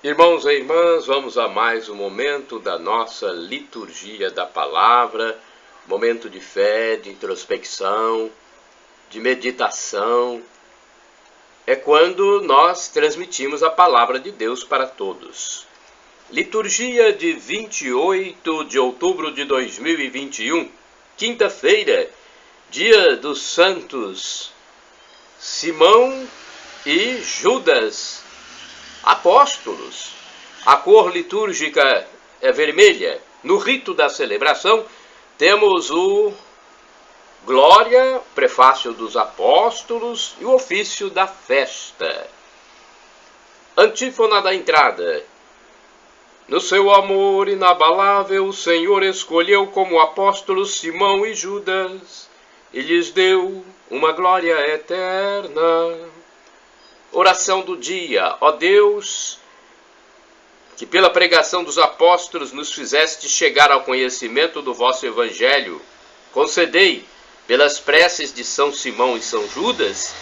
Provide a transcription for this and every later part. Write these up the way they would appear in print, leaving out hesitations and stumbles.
Irmãos e irmãs, vamos a mais um momento da nossa liturgia da palavra, momento de fé, de introspecção, de meditação. É quando nós transmitimos a palavra de Deus para todos. Liturgia de 28 de outubro de 2021, quinta-feira, dia dos santos Simão e Judas, apóstolos. A cor litúrgica é vermelha. No rito da celebração, temos o Glória, prefácio dos apóstolos e o ofício da festa. Antífona da entrada. No seu amor inabalável, o Senhor escolheu como apóstolos Simão e Judas e lhes deu uma glória eterna. Oração do dia. Ó Deus, que pela pregação dos apóstolos nos fizeste chegar ao conhecimento do vosso evangelho, concedei, pelas preces de São Simão e São Judas,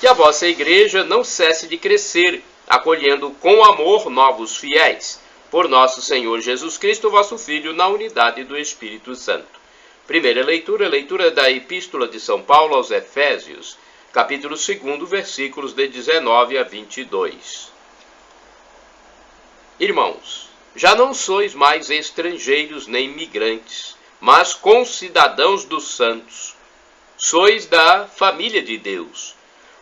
que a vossa igreja não cesse de crescer, acolhendo com amor novos fiéis, por nosso Senhor Jesus Cristo, vosso Filho, na unidade do Espírito Santo. Primeira leitura, leitura da Epístola de São Paulo aos Efésios, capítulo 2, versículos de 19 a 22. Irmãos, já não sois mais estrangeiros nem migrantes, mas concidadãos dos santos. Sois da família de Deus.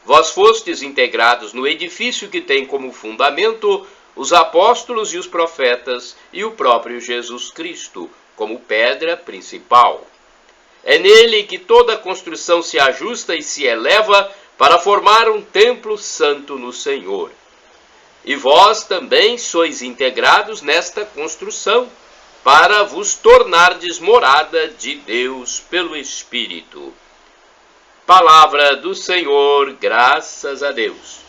Vós fostes integrados no edifício que tem como fundamento os apóstolos e os profetas e o próprio Jesus Cristo, como pedra principal. É nele que toda a construção se ajusta e se eleva para formar um templo santo no Senhor. E vós também sois integrados nesta construção, para vos tornardes morada de Deus pelo Espírito. Palavra do Senhor, graças a Deus.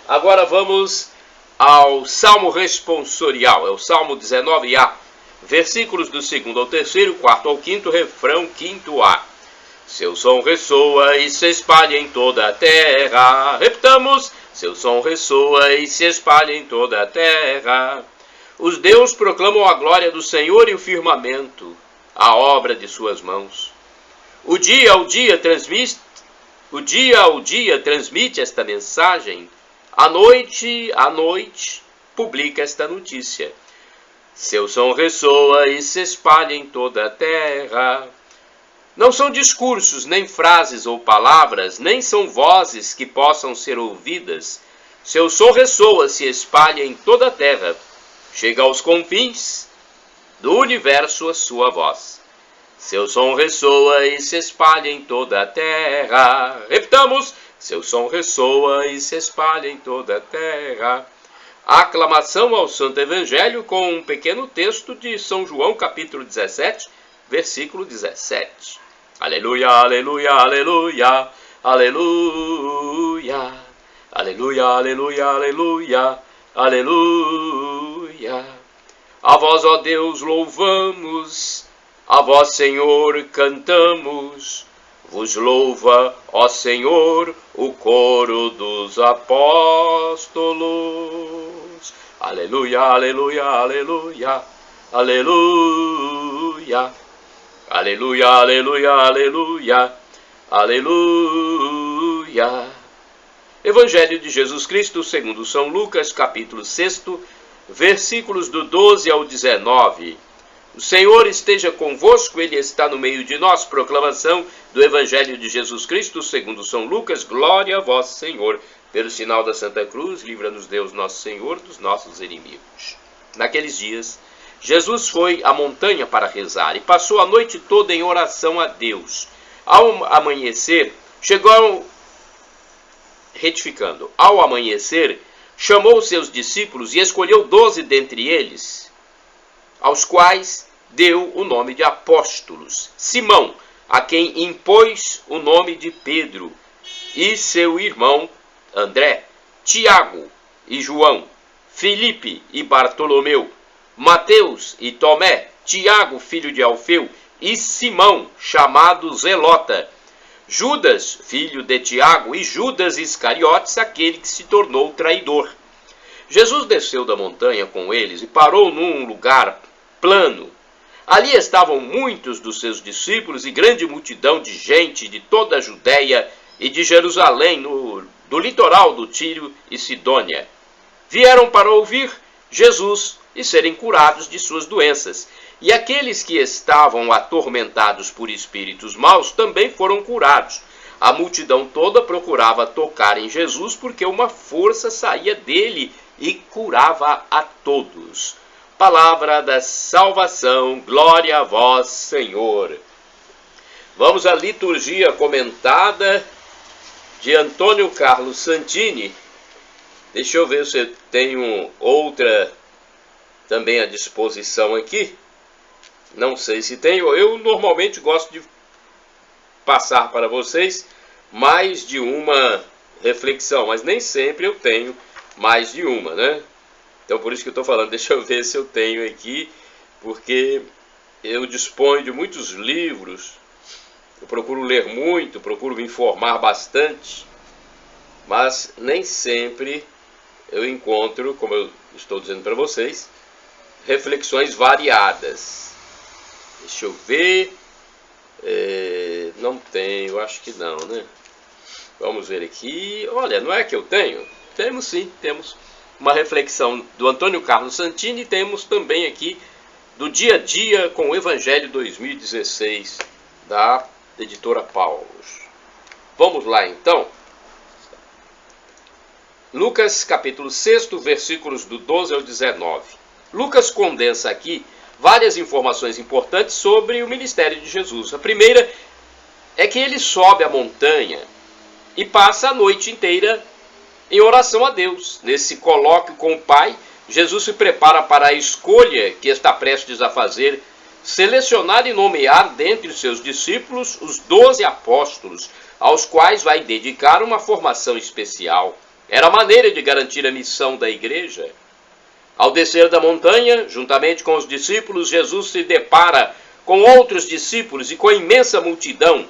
Agora vamos ao Salmo responsorial, é o Salmo 19a. Versículos do 2º ao 3º, 4º ao 5º, refrão 5º-A. Seu som ressoa e se espalha em toda a terra. Repitamos, seu som ressoa e se espalha em toda a terra. Os deus proclamam a glória do Senhor e o firmamento, a obra de suas mãos. O dia ao dia transmite esta mensagem. À noite publica esta notícia. Seu som ressoa e se espalha em toda a terra. Não são discursos, nem frases ou palavras, nem são vozes que possam ser ouvidas. Seu som ressoa, se espalha em toda a terra. Chega aos confins do universo a sua voz. Seu som ressoa e se espalha em toda a terra. Repitamos, seu som ressoa e se espalha em toda a terra. A aclamação ao Santo Evangelho com um pequeno texto de São João, capítulo 17, versículo 17. Aleluia, aleluia, aleluia, aleluia, aleluia, aleluia, aleluia, aleluia. A vós, ó Deus, louvamos, a vós, Senhor, cantamos. Vos louva, ó Senhor, o coro dos apóstolos. Aleluia, aleluia, aleluia, aleluia. Aleluia, aleluia, aleluia, aleluia. Evangelho de Jesus Cristo segundo São Lucas, capítulo 6, versículos do 12 ao 19. O Senhor esteja convosco, Ele está no meio de nós. Proclamação do Evangelho de Jesus Cristo, segundo São Lucas. Glória a vós, Senhor. Pelo sinal da Santa Cruz, livra-nos Deus, nosso Senhor, dos nossos inimigos. Naqueles dias, Jesus foi à montanha para rezar e passou a noite toda em oração a Deus. Ao amanhecer, chamou seus discípulos e escolheu 12 dentre eles, aos quais deu o nome de apóstolos. Simão, a quem impôs o nome de Pedro, e seu irmão André, Tiago e João, Filipe e Bartolomeu, Mateus e Tomé, Tiago, filho de Alfeu, e Simão, chamado Zelota, Judas, filho de Tiago, e Judas Iscariotes, aquele que se tornou traidor. Jesus desceu da montanha com eles e parou num lugar plano. Ali estavam muitos dos seus discípulos e grande multidão de gente de toda a Judéia e de Jerusalém, do litoral do Tiro e Sidônia. Vieram para ouvir Jesus e serem curados de suas doenças. E aqueles que estavam atormentados por espíritos maus também foram curados. A multidão toda procurava tocar em Jesus, porque uma força saía dele e curava a todos. Palavra da salvação, glória a vós, Senhor. Vamos à liturgia comentada de Antônio Carlos Santini. Deixa eu ver se eu tenho outra também à disposição aqui. Não sei se tenho. Eu normalmente gosto de passar para vocês mais de uma reflexão, mas nem sempre eu tenho mais de uma, né? Então por isso que eu estou falando, deixa eu ver se eu tenho aqui, porque eu disponho de muitos livros, eu procuro ler muito, procuro me informar bastante, mas nem sempre eu encontro, como eu estou dizendo para vocês, reflexões variadas. Deixa eu ver. Não tenho, acho que não, né? Vamos ver aqui. Olha, não é que eu tenho? Temos sim, temos uma reflexão do Antônio Carlos Santini, temos também aqui do Dia a Dia com o Evangelho 2016, da editora Paulus. Vamos lá então. Lucas capítulo 6, versículos do 12 ao 19. Lucas condensa aqui várias informações importantes sobre o ministério de Jesus. A primeira é que ele sobe a montanha e passa a noite inteira em oração a Deus. Nesse colóquio com o Pai, Jesus se prepara para a escolha que está prestes a fazer, selecionar e nomear dentre os seus discípulos os 12 apóstolos, aos quais vai dedicar uma formação especial. Era a maneira de garantir a missão da igreja. Ao descer da montanha, juntamente com os discípulos, Jesus se depara com outros discípulos e com a imensa multidão,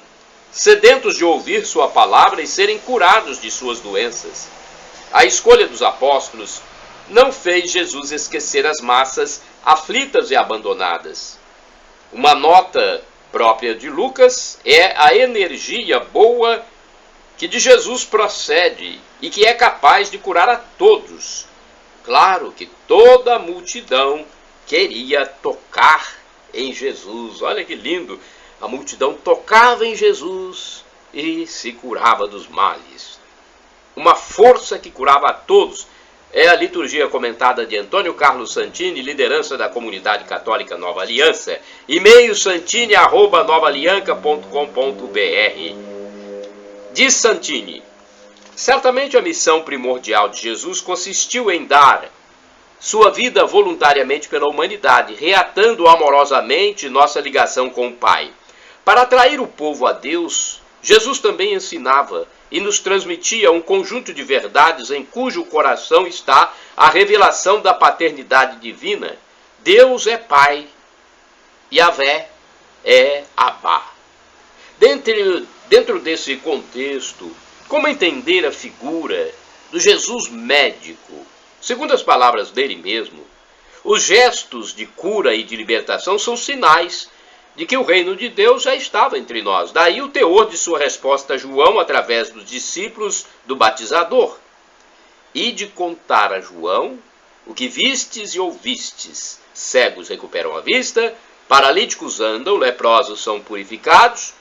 sedentos de ouvir sua palavra e serem curados de suas doenças. A escolha dos apóstolos não fez Jesus esquecer as massas aflitas e abandonadas. Uma nota própria de Lucas é a energia boa que de Jesus procede e que é capaz de curar a todos. Claro que toda a multidão queria tocar em Jesus. Olha que lindo! A multidão tocava em Jesus e se curava dos males. Uma força que curava a todos é a liturgia comentada de Antônio Carlos Santini, liderança da Comunidade Católica Nova Aliança. E-mail santini@novaalianca.com.br. Diz Santini: certamente a missão primordial de Jesus consistiu em dar sua vida voluntariamente pela humanidade, reatando amorosamente nossa ligação com o Pai. Para atrair o povo a Deus, Jesus também ensinava e nos transmitia um conjunto de verdades em cujo coração está a revelação da paternidade divina. Deus é Pai, Yahvé é Abá. Dentro desse contexto, como entender a figura do Jesus médico? Segundo as palavras dele mesmo, os gestos de cura e de libertação são sinais de que o reino de Deus já estava entre nós. Daí o teor de sua resposta a João através dos discípulos do batizador. E de contar a João o que vistes e ouvistes. Cegos recuperam a vista, paralíticos andam, leprosos são purificados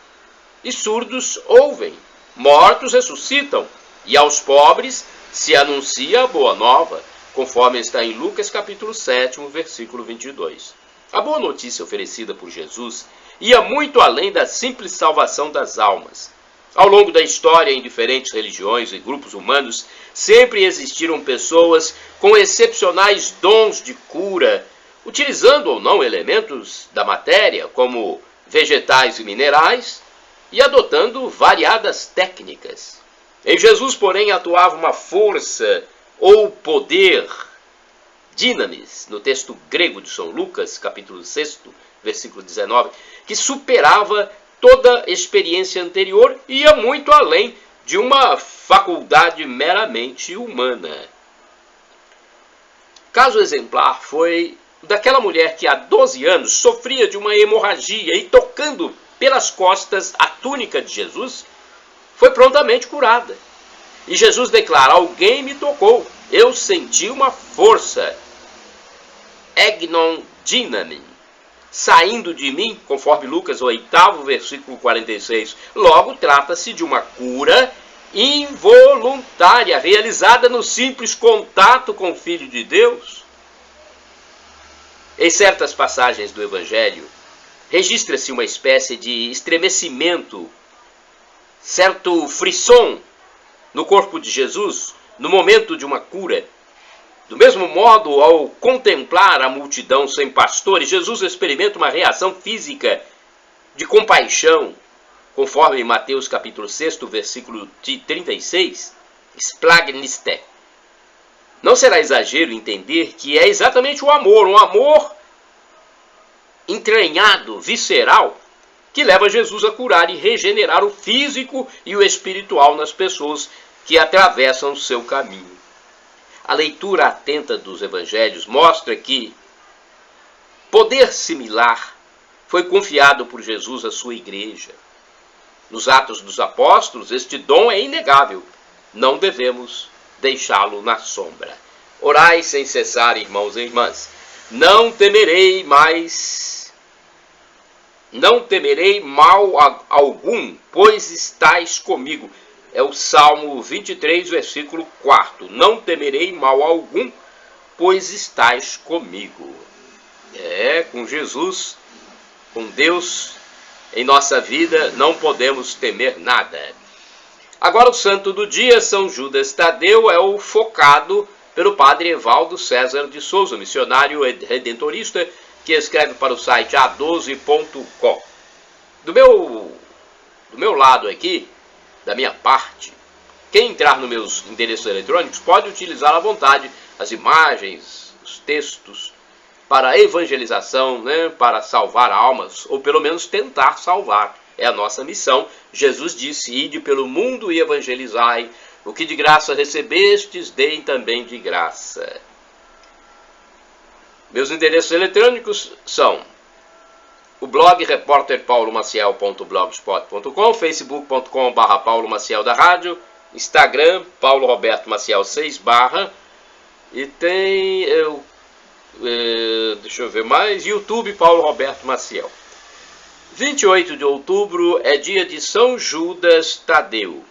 e surdos ouvem. Mortos ressuscitam, e aos pobres se anuncia a boa nova, conforme está em Lucas capítulo 7, versículo 22. A boa notícia oferecida por Jesus ia muito além da simples salvação das almas. Ao longo da história, em diferentes religiões e grupos humanos, sempre existiram pessoas com excepcionais dons de cura, utilizando ou não elementos da matéria, como vegetais e minerais, e adotando variadas técnicas. Em Jesus, porém, atuava uma força ou poder, dinamis, no texto grego de São Lucas, capítulo 6, versículo 19, que superava toda experiência anterior e ia muito além de uma faculdade meramente humana. caso exemplar foi daquela mulher que há 12 anos sofria de uma hemorragia e, tocando pelas costas a túnica de Jesus, foi prontamente curada. E Jesus declara: alguém me tocou, eu senti uma força, egnon dynamin, saindo de mim, conforme Lucas 8, versículo 46. Logo, trata-se de uma cura involuntária, realizada no simples contato com o Filho de Deus. Em certas passagens do Evangelho, registra-se uma espécie de estremecimento, certo frisson no corpo de Jesus, no momento de uma cura. Do mesmo modo, ao contemplar a multidão sem pastores, Jesus experimenta uma reação física de compaixão, conforme Mateus capítulo 6, versículo 36, splagniste. Não será exagero entender que é exatamente o amor, um amor entranhado, visceral, que leva Jesus a curar e regenerar o físico e o espiritual nas pessoas que atravessam o seu caminho. A leitura atenta dos evangelhos mostra que poder similar foi confiado por Jesus à sua igreja. Nos Atos dos Apóstolos, este dom é inegável. Não devemos deixá-lo na sombra. Orai sem cessar, irmãos e irmãs. Não temerei mal algum, pois estais comigo. É o Salmo 23, versículo 4. Não temerei mal algum, pois estais comigo. Com Jesus, com Deus em nossa vida, não podemos temer nada. Agora, o santo do dia, São Judas Tadeu, é o focado pelo padre Evaldo César de Souza, missionário redentorista, que escreve para o site a12.com. Do meu lado aqui, da minha parte, quem entrar nos meus endereços eletrônicos pode utilizar à vontade as imagens, os textos, para a evangelização, para salvar almas, ou pelo menos tentar salvar. É a nossa missão. Jesus disse: ide pelo mundo e evangelizai. O que de graça recebestes, deem também de graça. Meus endereços eletrônicos são o blog repórterpaulomaciel.blogspot.com, facebook.com/Paulo Maciel da Rádio, Instagram, Paulo Roberto Maciel 6 / e tem, deixa eu ver mais, YouTube, Paulo Roberto Maciel. 28 de outubro é dia de São Judas Tadeu.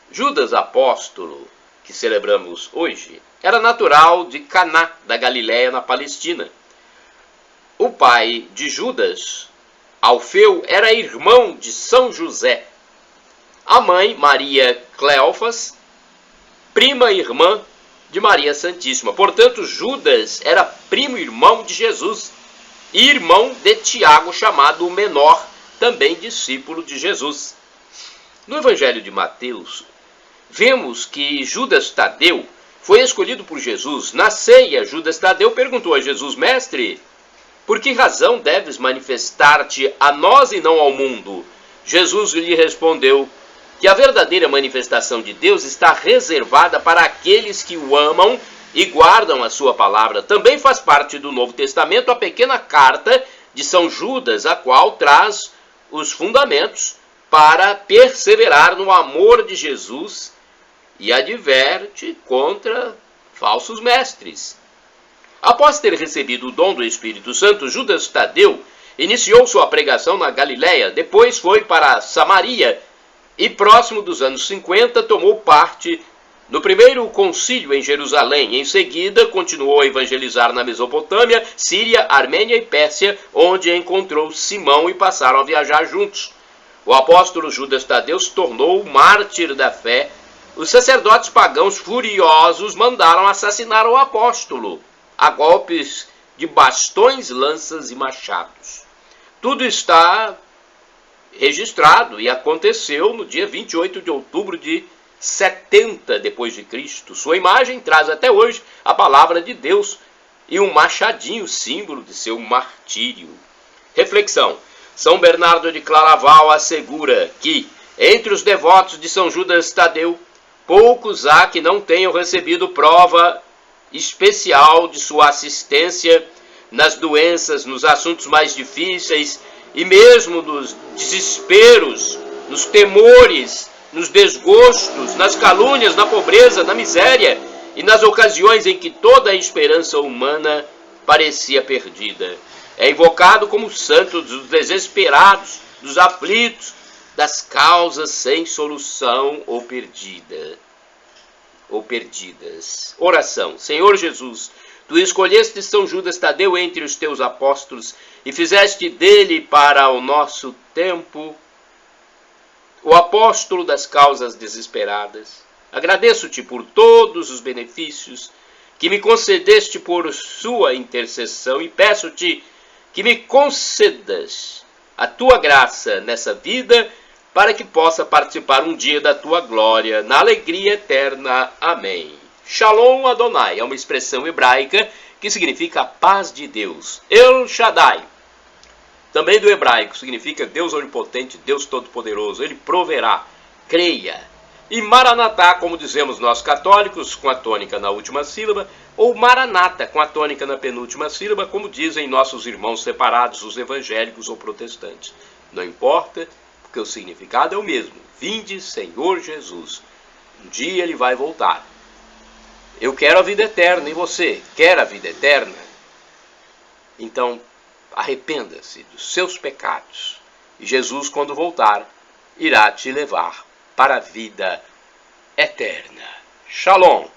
Judas apóstolo, que celebramos hoje, era natural de Caná, da Galiléia, na Palestina. O pai de Judas, Alfeu, era irmão de São José. A mãe, Maria Cleófas, prima irmã de Maria Santíssima. Portanto, Judas era primo irmão de Jesus e irmão de Tiago, chamado o menor, também discípulo de Jesus. No Evangelho de Mateus, vemos que Judas Tadeu foi escolhido por Jesus. Na ceia, Judas Tadeu perguntou a Jesus: mestre, por que razão deves manifestar-te a nós e não ao mundo? Jesus lhe respondeu que a verdadeira manifestação de Deus está reservada para aqueles que o amam e guardam a sua palavra. Também faz parte do Novo Testamento a pequena carta de São Judas, a qual traz os fundamentos para perseverar no amor de Jesus e adverte contra falsos mestres. Após ter recebido o dom do Espírito Santo, Judas Tadeu iniciou sua pregação na Galiléia, depois foi para Samaria e, próximo dos anos 50, tomou parte no primeiro concílio em Jerusalém. Em seguida, continuou a evangelizar na Mesopotâmia, Síria, Armênia e Pérsia, onde encontrou Simão e passaram a viajar juntos. O apóstolo Judas Tadeu se tornou mártir da fé. Os sacerdotes pagãos furiosos mandaram assassinar o apóstolo a golpes de bastões, lanças e machados. Tudo está registrado e aconteceu no dia 28 de outubro de 70 depois de Cristo. Sua imagem traz até hoje a palavra de Deus e um machadinho, símbolo de seu martírio. Reflexão. São Bernardo de Claraval assegura que, entre os devotos de São Judas Tadeu, poucos há que não tenham recebido prova especial de sua assistência nas doenças, nos assuntos mais difíceis e mesmo nos desesperos, nos temores, nos desgostos, nas calúnias, na pobreza, na miséria e nas ocasiões em que toda a esperança humana parecia perdida. É invocado como santo dos desesperados, dos aflitos, das causas sem solução ou perdidas. Oração. Senhor Jesus, tu escolheste São Judas Tadeu entre os teus apóstolos e fizeste dele para o nosso tempo o apóstolo das causas desesperadas. Agradeço-te por todos os benefícios que me concedeste por sua intercessão e peço-te que me concedas a tua graça nessa vida para que possa participar um dia da tua glória, na alegria eterna. Amém. Shalom Adonai é uma expressão hebraica que significa a paz de Deus. El Shaddai, também do hebraico, significa Deus onipotente, Deus todo-poderoso. Ele proverá, creia. E Maranatá, como dizemos nós católicos, com a tônica na última sílaba, ou Maranata, com a tônica na penúltima sílaba, como dizem nossos irmãos separados, os evangélicos ou protestantes. Não importa, porque o significado é o mesmo. Vinde, Senhor Jesus. Um dia ele vai voltar. Eu quero a vida eterna, e você quer a vida eterna? Então, arrependa-se dos seus pecados. E Jesus, quando voltar, irá te levar para a vida eterna. Shalom.